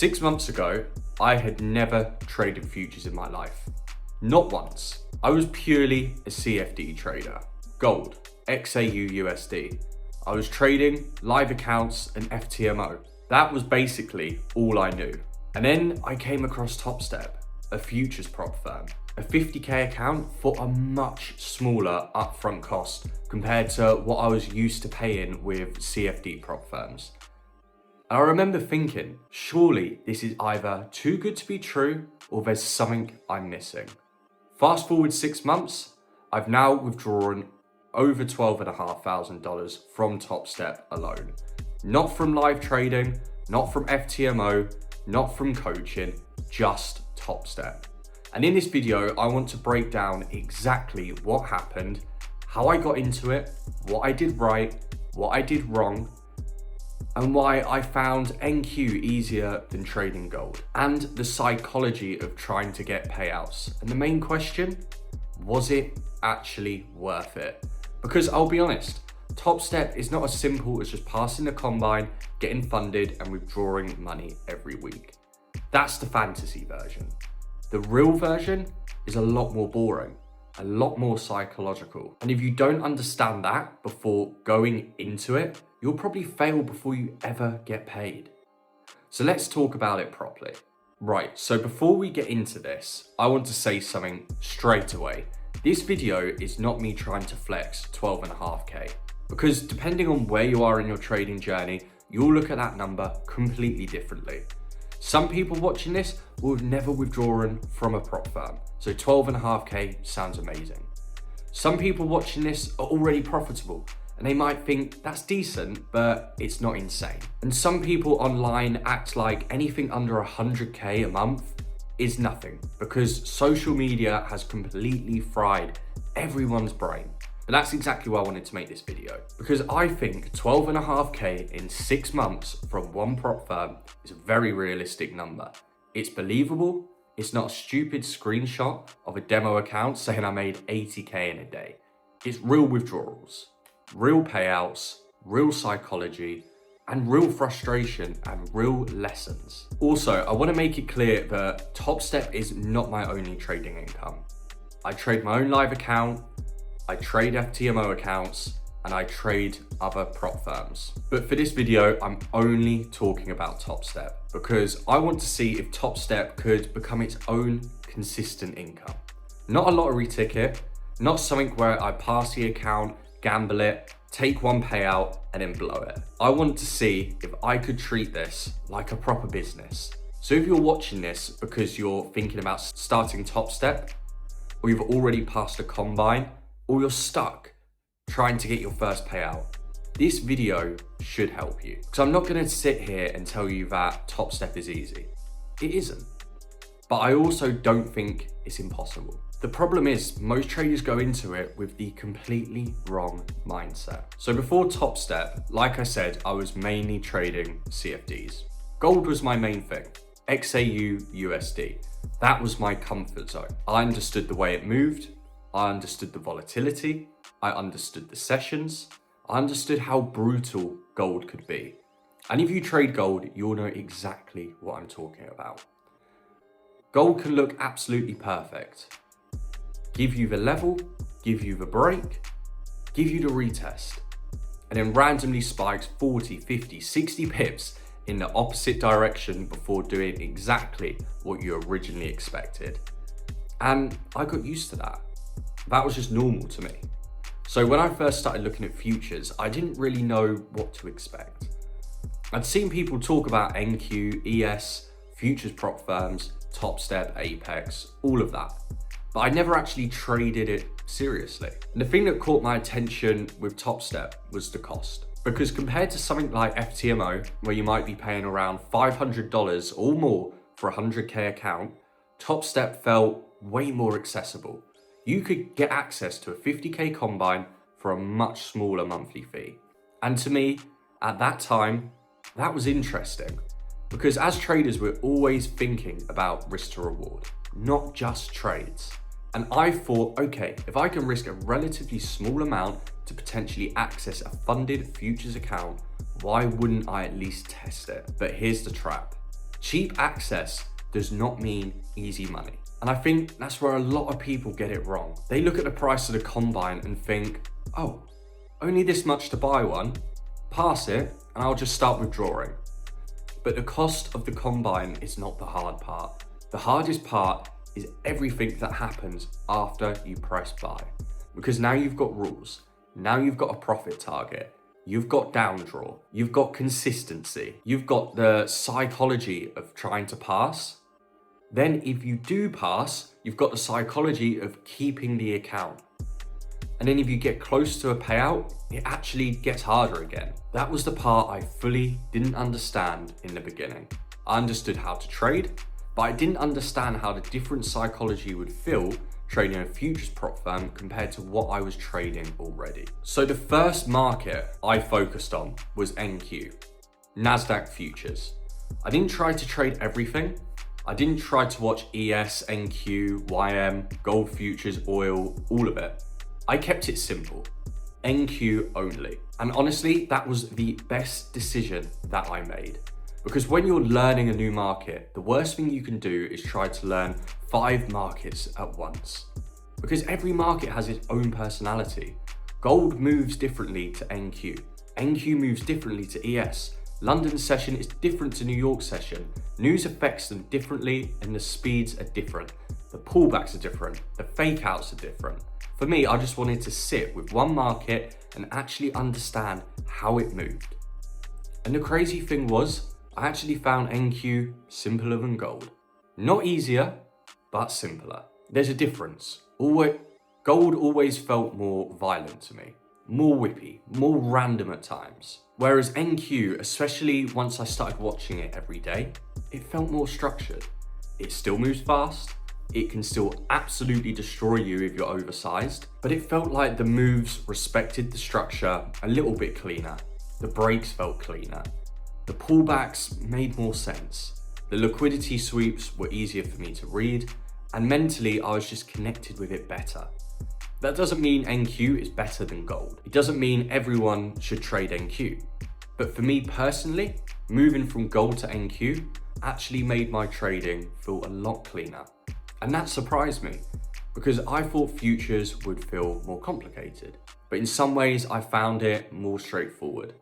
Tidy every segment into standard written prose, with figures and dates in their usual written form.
6 months ago, I had never traded futures in my life. Not once. I was purely a CFD trader. Gold, XAU USD. I was trading live accounts and FTMO. That was basically all I knew. And then I came across Topstep, a futures prop firm. A 50k account for a much smaller upfront cost compared to what I was used to paying with CFD prop firms. And I remember thinking, surely this is either too good to be true or there's something I'm missing. Fast forward 6 months, I've now withdrawn over $12,500 from Topstep alone. Not from live trading, not from FTMO, not from coaching, just Topstep. And in this video, I want to break down exactly what happened, how I got into it, what I did right, what I did wrong, and why I found NQ easier than trading gold, and the psychology of trying to get payouts. And the main question, was it actually worth it? Because I'll be honest, Topstep is not as simple as just passing the combine, getting funded, and withdrawing money every week. That's the fantasy version. The real version is a lot more boring, a lot more psychological. And if you don't understand that before going into it, you'll probably fail before you ever get paid. So let's talk about it properly. Right, so before we get into this, I want to say something straight away. This video is not me trying to flex 12.5k, because depending on where you are in your trading journey, you'll look at that number completely differently. Some people watching this will have never withdrawn from a prop firm, so 12.5k sounds amazing. Some people watching this are already profitable, and they might think that's decent, but it's not insane. And some people online act like anything under 100k a month is nothing, because social media has completely fried everyone's brain. But that's exactly why I wanted to make this video, because I think 12.5k in 6 months from one prop firm is a very realistic number. It's believable, it's not a stupid screenshot of a demo account saying I made 80k in a day. It's real withdrawals, real payouts, real psychology, and real frustration and real lessons. Also, I want to make it clear that Topstep is not my only trading income. I trade my own live account, I trade FTMO accounts, and I trade other prop firms. But for this video, I'm only talking about Topstep because I want to see if Topstep could become its own consistent income. Not a lottery ticket, not something where I pass the account, gamble it, take one payout, and then blow it. I want to see if I could treat this like a proper business. So if you're watching this because you're thinking about starting Topstep, or you've already passed a combine, or you're stuck trying to get your first payout, this video should help you. Because I'm not going to sit here and tell you that Topstep is easy. It isn't. But I also don't think it's impossible. The problem is most traders go into it with the completely wrong mindset. So before Topstep, like I said, I was mainly trading CFDs. Gold was my main thing. XAU USD. That was my comfort zone. I understood the way it moved. I understood the volatility, I understood the sessions, I understood how brutal gold could be. And if you trade gold, you'll know exactly what I'm talking about. Gold can look absolutely perfect. Give you the level, give you the break, give you the retest, and then randomly spikes 40, 50, 60 pips in the opposite direction before doing exactly what you originally expected. And I got used to that. That was just normal to me. So when I first started looking at futures, I didn't really know what to expect. I'd seen people talk about NQ, ES, futures prop firms, Topstep, Apex, all of that. But I never actually traded it seriously. And the thing that caught my attention with Topstep was the cost. Because compared to something like FTMO, where you might be paying around $500 or more for a 100k account, Topstep felt way more accessible. You could get access to a 50k combine for a much smaller monthly fee. And to me, at that time, that was interesting because as traders, we're always thinking about risk to reward, not just trades. And I thought, okay, if I can risk a relatively small amount to potentially access a funded futures account, why wouldn't I at least test it? But here's the trap. Cheap access does not mean easy money. And I think that's where a lot of people get it wrong. They look at the price of the combine and think, oh, only this much to buy one, pass it, and I'll just start withdrawing. But the cost of the combine is not the hard part. The hardest part is everything that happens after you press buy. Because now you've got rules, now you've got a profit target, you've got down draw, you've got consistency, you've got the psychology of trying to pass. Then if you do pass, you've got the psychology of keeping the account. And then if you get close to a payout, it actually gets harder again. That was the part I fully didn't understand in the beginning. I understood how to trade, but I didn't understand how the different psychology would feel trading a futures prop firm compared to what I was trading already. So the first market I focused on was NQ, NASDAQ futures. I didn't try to trade everything. I didn't try to watch ES, NQ, YM, gold futures, oil, all of it. I kept it simple, NQ only. And honestly, that was the best decision that I made. Because when you're learning a new market, the worst thing you can do is try to learn 5 markets at once. Because every market has its own personality. Gold moves differently to NQ. NQ moves differently to ES. London session is different to New York session. News affects them differently and the speeds are different. The pullbacks are different. The fake outs are different. For me, I just wanted to sit with one market and actually understand how it moved. And the crazy thing was, I actually found NQ simpler than gold. Not easier, but simpler. There's a difference. Gold always felt more violent to me, more whippy, more random at times. Whereas NQ, especially once I started watching it every day, it felt more structured. It still moves fast. It can still absolutely destroy you if you're oversized, but it felt like the moves respected the structure a little bit cleaner. The breaks felt cleaner. The pullbacks made more sense. The liquidity sweeps were easier for me to read, and mentally I was just connected with it better. That doesn't mean NQ is better than gold. It doesn't mean everyone should trade NQ. But for me personally, moving from gold to NQ actually made my trading feel a lot cleaner. And that surprised me because I thought futures would feel more complicated. But in some ways I found it more straightforward.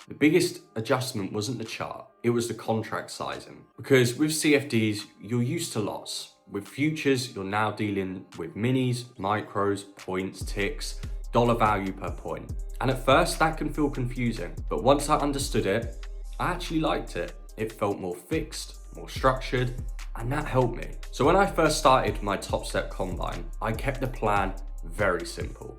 The biggest adjustment wasn't the chart, it was the contract sizing. Because with CFDs, you're used to lots. With futures, you're now dealing with minis, micros, points, ticks, dollar value per point. And at first that can feel confusing, but once I understood it, I actually liked it. It felt more fixed, more structured, and that helped me. So when I first started my Topstep combine, I kept the plan very simple.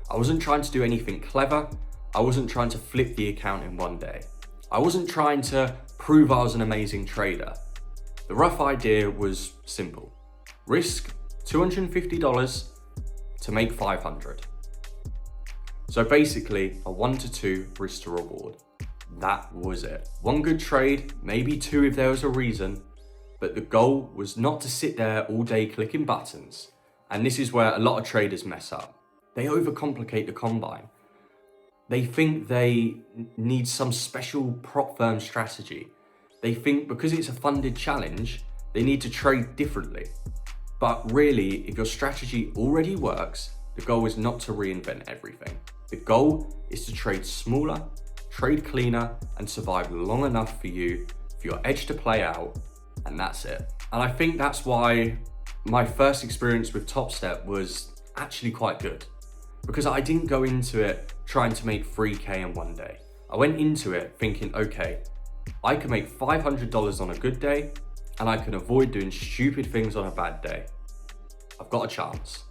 I wasn't trying to do anything clever. I wasn't trying to flip the account in one day. I wasn't trying to prove I was an amazing trader. The rough idea was simple. Risk $250 to make $500. So basically a 1 to 2 risk to reward. That was it. One good trade, maybe 2 if there was a reason, but the goal was not to sit there all day clicking buttons. And this is where a lot of traders mess up. They overcomplicate the combine. They think they need some special prop firm strategy. They think because it's a funded challenge, they need to trade differently. But really, if your strategy already works, the goal is not to reinvent everything. The goal is to trade smaller, trade cleaner, and survive long enough for you, for your edge to play out, and that's it. And I think that's why my first experience with Topstep was actually quite good, because I didn't go into it trying to make 3K in one day. I went into it thinking, okay, I can make $500 on a good day, and I can avoid doing stupid things on a bad day. I've got a chance.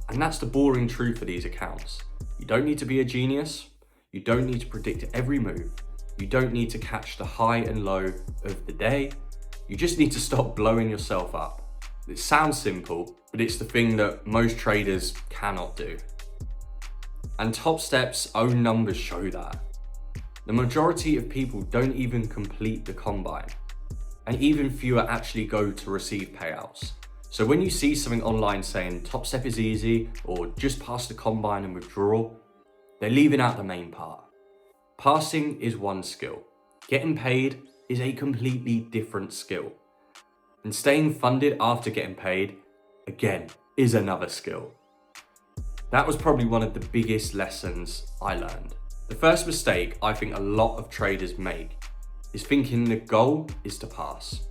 And that's the boring truth for these accounts. You don't need to be a genius. You don't need to predict every move. You don't need to catch the high and low of the day. You just need to stop blowing yourself up. It sounds simple, but it's the thing that most traders cannot do. And Topstep's own numbers show that. The majority of people don't even complete the combine, and even fewer actually go to receive payouts. So when you see something online saying Topstep is easy or just pass the combine and withdraw, they're leaving out the main part. Passing is one skill. Getting paid is a completely different skill. And staying funded after getting paid, again, is another skill. That was probably one of the biggest lessons I learned. The first mistake I think a lot of traders make is thinking the goal is to pass.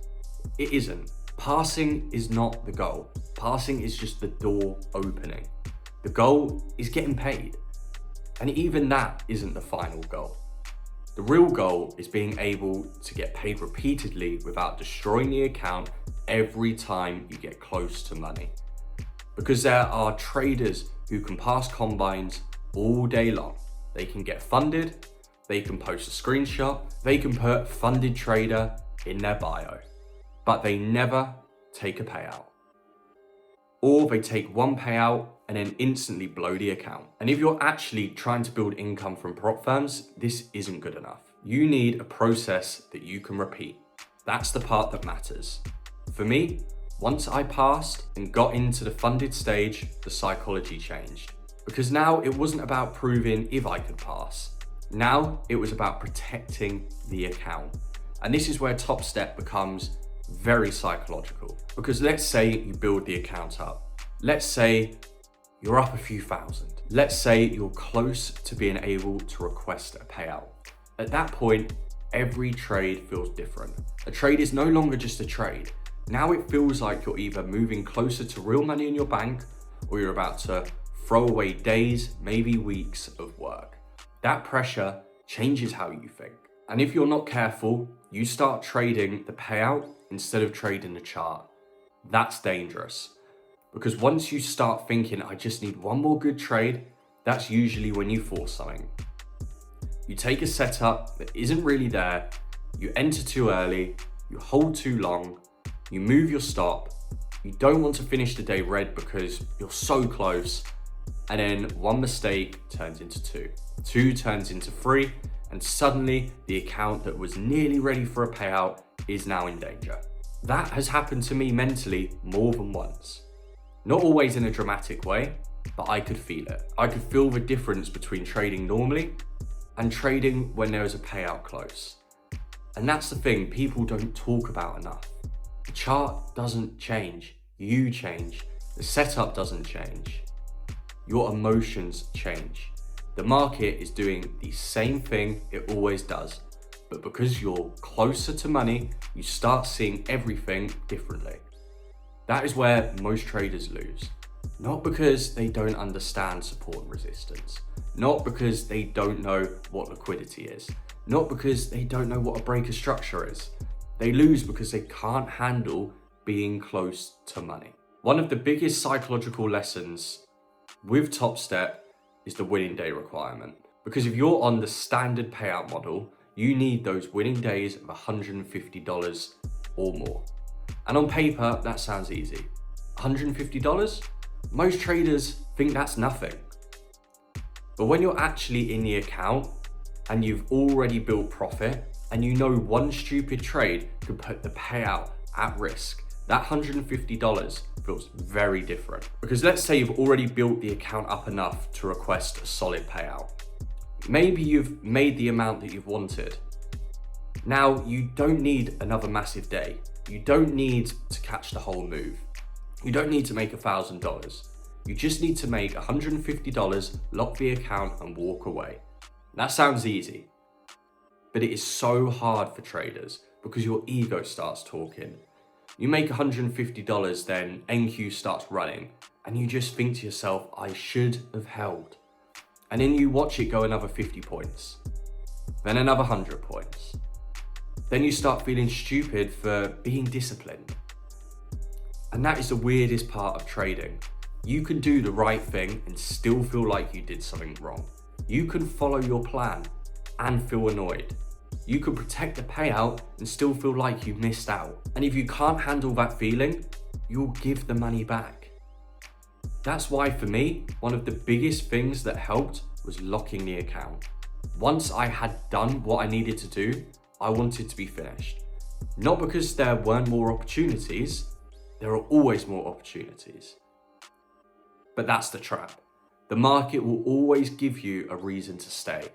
It isn't. Passing is not the goal. Passing is just the door opening. The goal is getting paid. And even that isn't the final goal. The real goal is being able to get paid repeatedly without destroying the account every time you get close to money. Because there are traders who can pass combines all day long. They can get funded, they can post a screenshot, they can put funded trader in their bio, but they never take a payout. Or they take one payout and then instantly blow the account. And if you're actually trying to build income from prop firms, this isn't good enough. You need a process that you can repeat. That's the part that matters. For me, once I passed and got into the funded stage, the psychology changed. Because now it wasn't about proving if I could pass. Now it was about protecting the account. And this is where Topstep becomes very psychological. Because let's say you build the account up. Let's say you're up a few thousand. Let's say you're close to being able to request a payout. At that point, every trade feels different. A trade is no longer just a trade. Now it feels like you're either moving closer to real money in your bank or you're about to throw away days, maybe weeks of work. That pressure changes how you think. And if you're not careful, you start trading the payout instead of trading the chart. That's dangerous. Because once you start thinking, I just need one more good trade, that's usually when you force something. You take a setup that isn't really there, you enter too early, you hold too long, you move your stop, you don't want to finish the day red because you're so close, and then one mistake turns into two turns into three, and suddenly the account that was nearly ready for a payout is now in danger. That has happened to me mentally more than once. Not always in a dramatic way, but I could feel it. I could feel the difference between trading normally and trading when there is a payout close. And that's the thing people don't talk about enough. The chart doesn't change, you change. The setup doesn't change. Your emotions change. The market is doing the same thing it always does, but because you're closer to money, you start seeing everything differently. That is where most traders lose. Not because they don't understand support and resistance, not because they don't know what liquidity is, not because they don't know what a breaker structure is. They lose because they can't handle being close to money. One of the biggest psychological lessons with Topstep is the winning day requirement. Because if you're on the standard payout model, you need those winning days of $150 or more. And on paper, that sounds easy. $150? Most traders think that's nothing. But when you're actually in the account and you've already built profit and you know one stupid trade could put the payout at risk, that $150 feels very different. Because let's say you've already built the account up enough to request a solid payout. Maybe you've made the amount that you've wanted. Now you don't need another massive day. You don't need to catch the whole move. You don't need to make $1,000. You just need to make $150, lock the account and walk away. That sounds easy, but it is so hard for traders because your ego starts talking. You make $150, then NQ starts running and you just think to yourself, I should have held. And then you watch it go another 50 points, then another 100 points. Then you start feeling stupid for being disciplined. And that is the weirdest part of trading. You can do the right thing and still feel like you did something wrong. You can follow your plan and feel annoyed. You can protect the payout and still feel like you missed out. And if you can't handle that feeling, you'll give the money back. That's why for me, one of the biggest things that helped was locking the account. Once I had done what I needed to do, I wanted to be finished. Not because there weren't more opportunities, there are always more opportunities. But that's the trap. The market will always give you a reason to stay.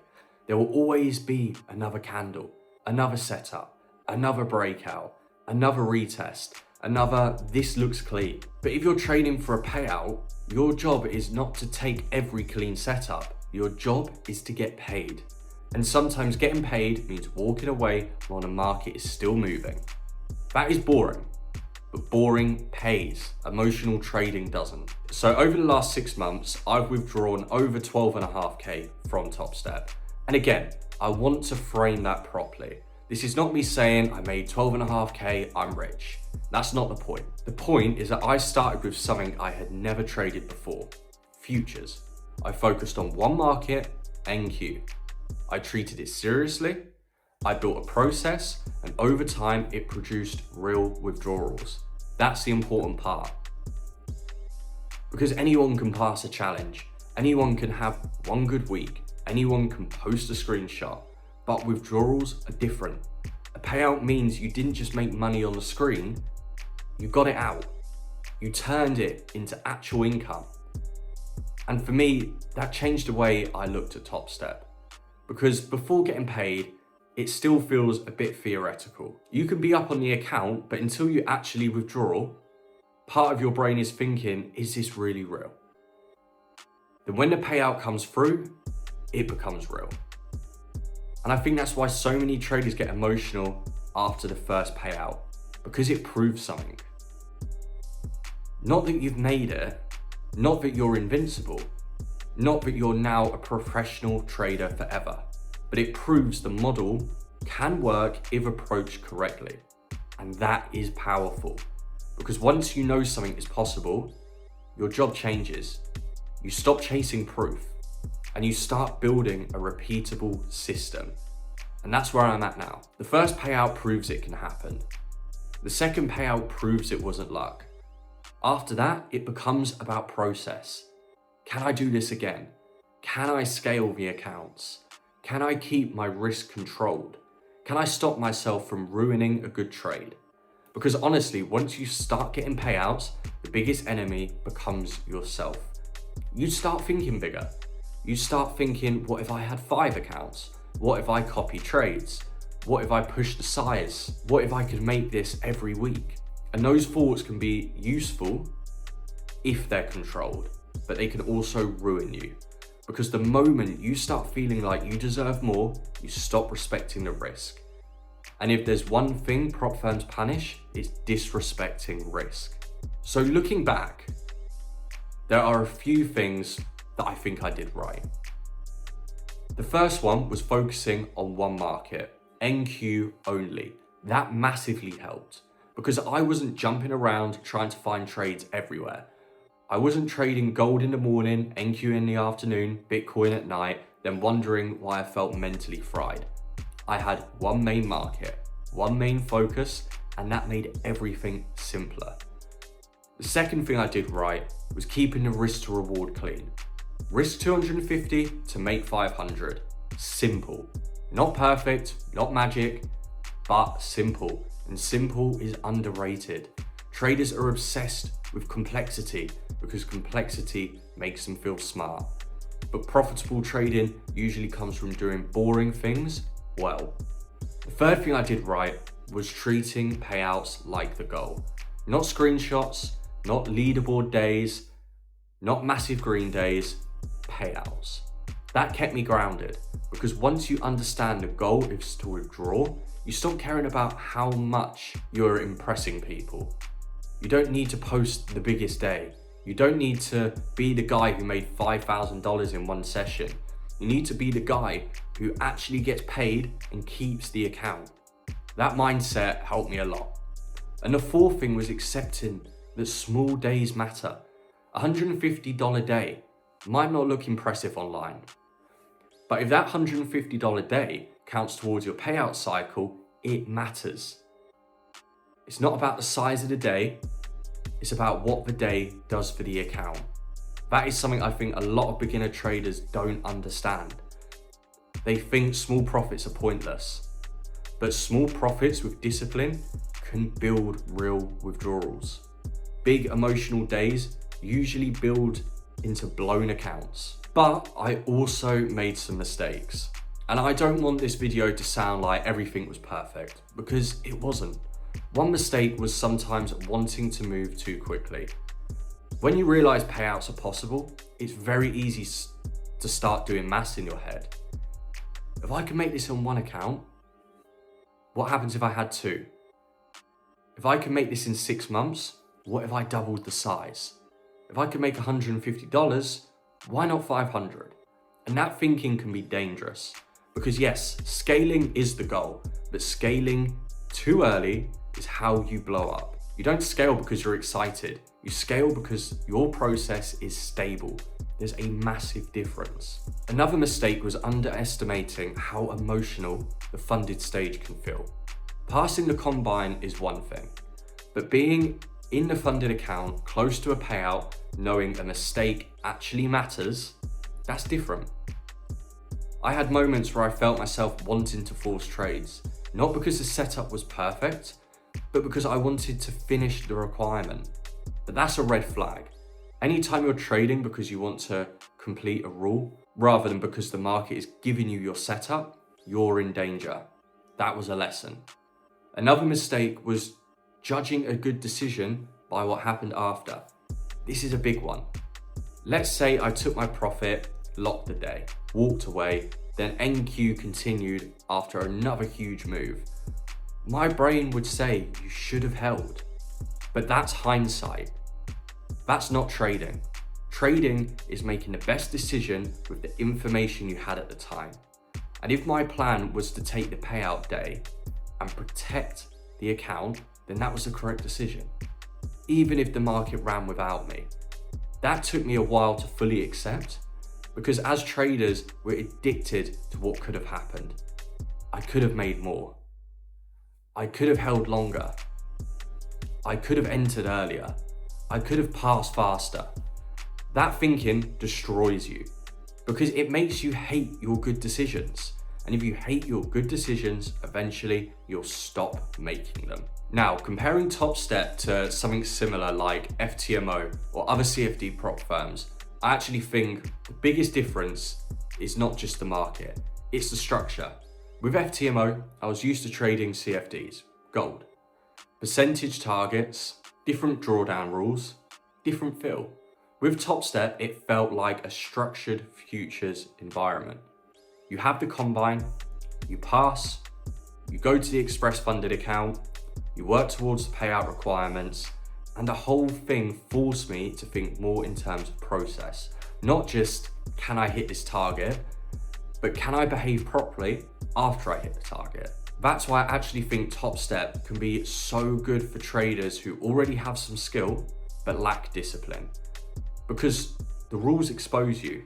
There will always be another candle, another setup, another breakout, another retest, another this looks clean. But if you're trading for a payout, your job is not to take every clean setup. Your job is to get paid. And sometimes getting paid means walking away while the market is still moving. That is boring, but boring pays. Emotional trading doesn't. So over the last 6 months, I've withdrawn over 12.5K from Topstep. And again, I want to frame that properly. This is not me saying I made 12.5K, I'm rich. That's not the point. The point is that I started with something I had never traded before, futures. I focused on one market, NQ. I treated it seriously, I built a process, and over time it produced real withdrawals. That's the important part. Because anyone can pass a challenge, anyone can have one good week, anyone can post a screenshot, but withdrawals are different. A payout means you didn't just make money on the screen, you got it out. You turned it into actual income. And for me, that changed the way I looked at Topstep. Because before getting paid, it still feels a bit theoretical. You can be up on the account, but until you actually withdraw, part of your brain is thinking, is this really real? Then when the payout comes through, it becomes real. And I think that's why so many traders get emotional after the first payout, because it proves something. Not that you've made it, not that you're invincible, not that you're now a professional trader forever, but it proves the model can work if approached correctly. And that is powerful, because once you know something is possible, your job changes. You stop chasing proof and you start building a repeatable system. And that's where I'm at now. The first payout proves it can happen. The second payout proves it wasn't luck. After that, it becomes about process. Can I do this again? Can I scale the accounts? Can I keep my risk controlled? Can I stop myself from ruining a good trade? Because honestly, once you start getting payouts, the biggest enemy becomes yourself. You start thinking bigger. You start thinking, what if I had 5 accounts? What if I copy trades? What if I push the size? What if I could make this every week? And those thoughts can be useful if they're controlled, but they can also ruin you. Because the moment you start feeling like you deserve more, you stop respecting the risk. And if there's one thing prop firms punish, it's disrespecting risk. So looking back, there are a few things that I think I did right. The first one was focusing on one market, NQ only. That massively helped because I wasn't jumping around trying to find trades everywhere. I wasn't trading gold in the morning, NQ in the afternoon, Bitcoin at night, then wondering why I felt mentally fried. I had one main market, one main focus, and that made everything simpler. The second thing I did right was keeping the risk to reward clean. Risk 250 to make 500. Simple. Not perfect, not magic, but simple. And simple is underrated. Traders are obsessed with complexity because complexity makes them feel smart. But profitable trading usually comes from doing boring things well. The third thing I did right was treating payouts like the goal. Not screenshots, not leaderboard days, not massive green days, payouts. That kept me grounded because once you understand the goal is to withdraw, you stop caring about how much you're impressing people. You don't need to post the biggest day. You don't need to be the guy who made $5,000 in one session. You need to be the guy who actually gets paid and keeps the account. That mindset helped me a lot. And the fourth thing was accepting that small days matter. $150 day might not look impressive online, but if that $150 day counts towards your payout cycle, it matters. It's not about the size of the day, it's about what the day does for the account. That is something I think a lot of beginner traders don't understand. They think small profits are pointless, but small profits with discipline can build real withdrawals. Big emotional days usually build into blown accounts. But I also made some mistakes. And I don't want this video to sound like everything was perfect, because it wasn't. One mistake was sometimes wanting to move too quickly. When you realize payouts are possible, it's very easy to start doing maths in your head. If I can make this on one account, what happens if I had two? If I can make this in 6 months, what if I doubled the size? If I can make $150, why not 500? And that thinking can be dangerous, because yes, scaling is the goal, but scaling too early is how you blow up. You don't scale because you're excited. You scale because your process is stable. There's a massive difference. Another mistake was underestimating how emotional the funded stage can feel. Passing the combine is one thing, but being in the funded account, close to a payout, knowing a mistake actually matters, that's different. I had moments where I felt myself wanting to force trades, not because the setup was perfect, but because I wanted to finish the requirement. But that's a red flag. Anytime you're trading because you want to complete a rule, rather than because the market is giving you your setup, you're in danger. That was a lesson. Another mistake was judging a good decision by what happened after. This is a big one. Let's say I took my profit, locked the day, walked away, then NQ continued after another huge move. My brain would say you should have held, but that's hindsight. That's not trading. Trading is making the best decision with the information you had at the time. And if my plan was to take the payout day and protect the account, then that was the correct decision, even if the market ran without me. That took me a while to fully accept, because as traders, we're addicted to what could have happened. I could have made more. I could have held longer. I could have entered earlier. I could have passed faster. That thinking destroys you, because it makes you hate your good decisions. And if you hate your good decisions, eventually you'll stop making them. Now, comparing Topstep to something similar like FTMO or other CFD prop firms, I actually think the biggest difference is not just the market, it's the structure. With FTMO, I was used to trading CFDs, gold, percentage targets, different drawdown rules, different feel. With Topstep, it felt like a structured futures environment. You have the combine, you pass, you go to the express funded account, you work towards the payout requirements, and the whole thing forced me to think more in terms of process. Not just, can I hit this target, but can I behave properly after I hit the target? That's why I actually think Topstep can be so good for traders who already have some skill, but lack discipline. Because the rules expose you.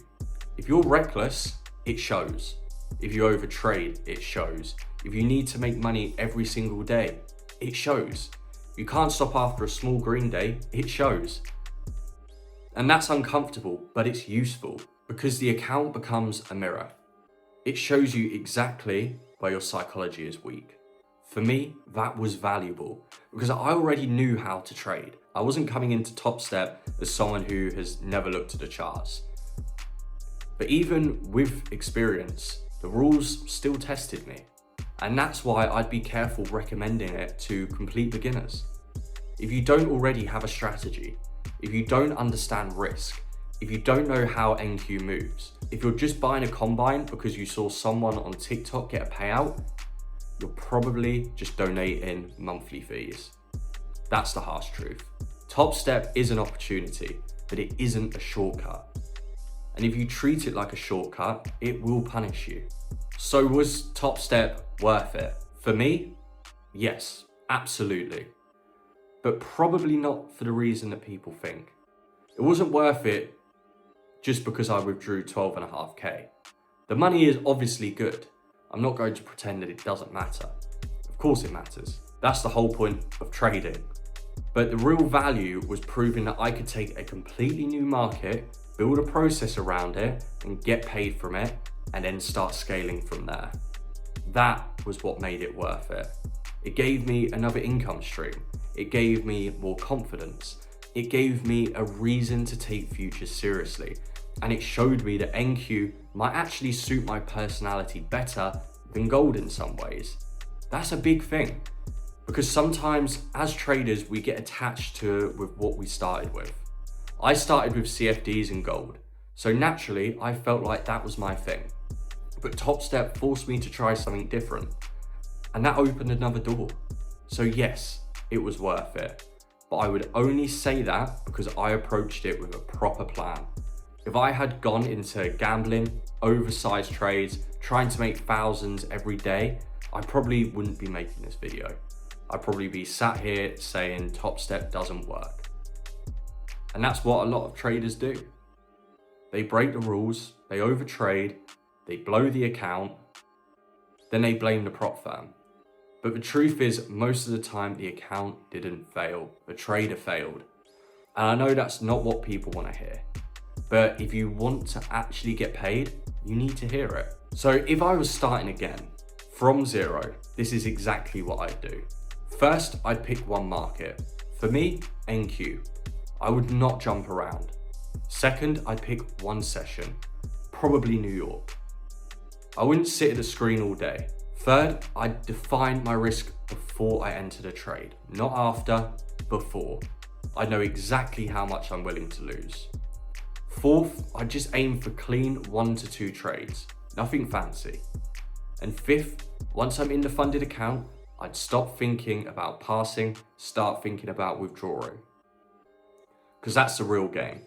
If you're reckless, it shows. If you overtrade, it shows. If you need to make money every single day, it shows. You can't stop after a small green day, it shows. And that's uncomfortable, but it's useful, because the account becomes a mirror. It shows you exactly where your psychology is weak. For me, that was valuable, because I already knew how to trade. I wasn't coming into Topstep as someone who has never looked at the charts. But even with experience, the rules still tested me. And that's why I'd be careful recommending it to complete beginners. If you don't already have a strategy, if you don't understand risk, if you don't know how NQ moves, if you're just buying a combine because you saw someone on TikTok get a payout, you're probably just donating monthly fees. That's the harsh truth. Topstep is an opportunity, but it isn't a shortcut. And if you treat it like a shortcut, it will punish you. So was Topstep worth it? For me, yes, absolutely. But probably not for the reason that people think. It wasn't worth it just because I withdrew 12.5K. The money is obviously good. I'm not going to pretend that it doesn't matter. Of course it matters. That's the whole point of trading. But the real value was proving that I could take a completely new market, build a process around it, and get paid from it, and then start scaling from there. That was what made it worth it. It gave me another income stream. It gave me more confidence. It gave me a reason to take futures seriously. And it showed me that NQ might actually suit my personality better than gold in some ways. That's a big thing, because sometimes as traders, we get attached to with what we started with. I started with CFDs and gold, so naturally I felt like that was my thing. But Topstep forced me to try something different, and that opened another door. So yes, it was worth it, but I would only say that because I approached it with a proper plan. If I had gone into gambling, oversized trades, trying to make thousands every day, I probably wouldn't be making this video. I'd probably be sat here saying Topstep doesn't work. And that's what a lot of traders do. They break the rules, they overtrade, they blow the account, then they blame the prop firm. But the truth is, most of the time the account didn't fail, the trader failed. And I know that's not what people want to hear. But if you want to actually get paid, you need to hear it. So if I was starting again from zero, this is exactly what I'd do. First, I'd pick one market. For me, NQ. I would not jump around. Second, I'd pick one session, probably New York. I wouldn't sit at the screen all day. Third, I'd define my risk before I entered a trade, not after, before. I know exactly how much I'm willing to lose. Fourth, I just aim for clean 1 to 2 trades, nothing fancy. And fifth, once I'm in the funded account, I'd stop thinking about passing, start thinking about withdrawing. Because that's the real game.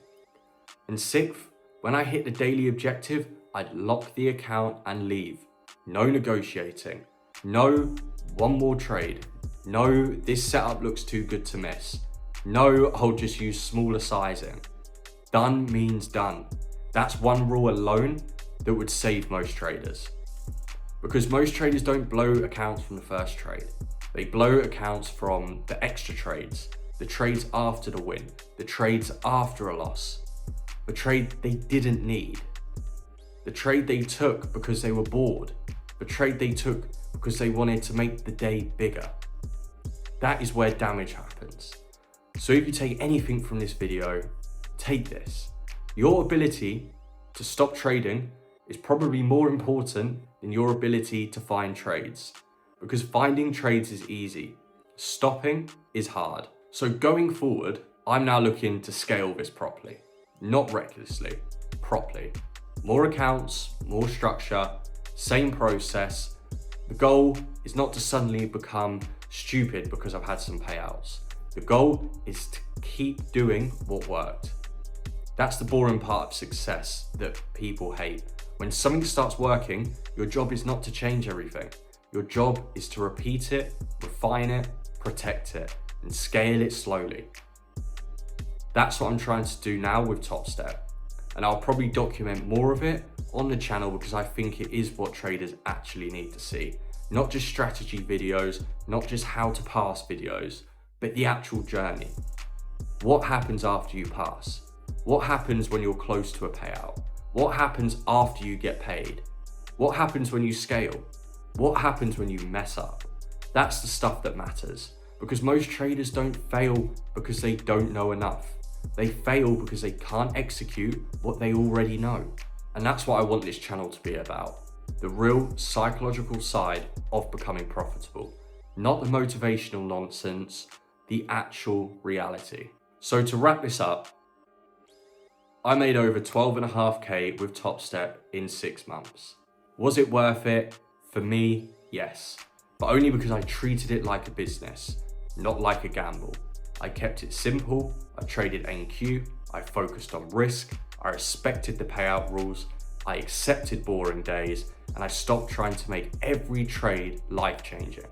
And sixth, when I hit the daily objective, I'd lock the account and leave. No negotiating. No one more trade. No, this setup looks too good to miss. No, I'll just use smaller sizing. Done means done. That's one rule alone that would save most traders. Because most traders don't blow accounts from the first trade. They blow accounts from the extra trades, the trades after the win, the trades after a loss, the trade they didn't need, the trade they took because they were bored, the trade they took because they wanted to make the day bigger. That is where damage happens. So if you take anything from this video, take this. Your ability to stop trading is probably more important than your ability to find trades, because finding trades is easy. Stopping is hard. So going forward, I'm now looking to scale this properly, not recklessly, properly. More accounts, more structure, same process. The goal is not to suddenly become stupid because I've had some payouts. The goal is to keep doing what worked. That's the boring part of success that people hate. When something starts working, your job is not to change everything. Your job is to repeat it, refine it, protect it, and scale it slowly. That's what I'm trying to do now with Topstep. And I'll probably document more of it on the channel because I think it is what traders actually need to see. Not just strategy videos, not just how to pass videos, but the actual journey. What happens after you pass? What happens when you're close to a payout? What happens after you get paid? What happens when you scale? What happens when you mess up? That's the stuff that matters, because most traders don't fail because they don't know enough. They fail because they can't execute what they already know. And that's what I want this channel to be about. The real psychological side of becoming profitable. Not the motivational nonsense, the actual reality. So to wrap this up, I made over 12.5K with Topstep in 6 months. Was it worth it? For me, yes. But only because I treated it like a business, not like a gamble. I kept it simple, I traded NQ, I focused on risk, I respected the payout rules, I accepted boring days, and I stopped trying to make every trade life-changing.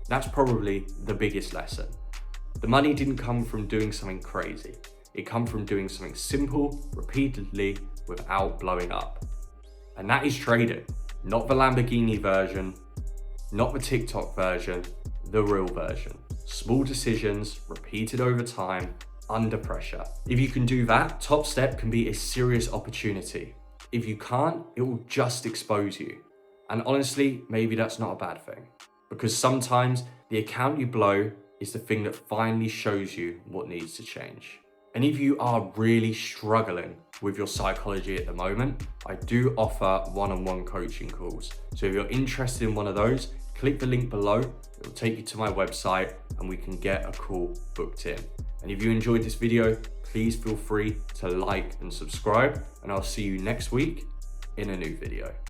That's probably the biggest lesson. The money didn't come from doing something crazy. It came from doing something simple, repeatedly, without blowing up. And that is trading. Not the Lamborghini version, not the TikTok version, the real version. Small decisions, repeated over time, under pressure. If you can do that, Topstep can be a serious opportunity. If you can't, it will just expose you. And honestly, maybe that's not a bad thing. Because sometimes the account you blow is the thing that finally shows you what needs to change. And if you are really struggling with your psychology at the moment, I do offer one-on-one coaching calls. So if you're interested in one of those, click the link below. It'll take you to my website and we can get a call booked in. And if you enjoyed this video, please feel free to like and subscribe, and I'll see you next week in a new video.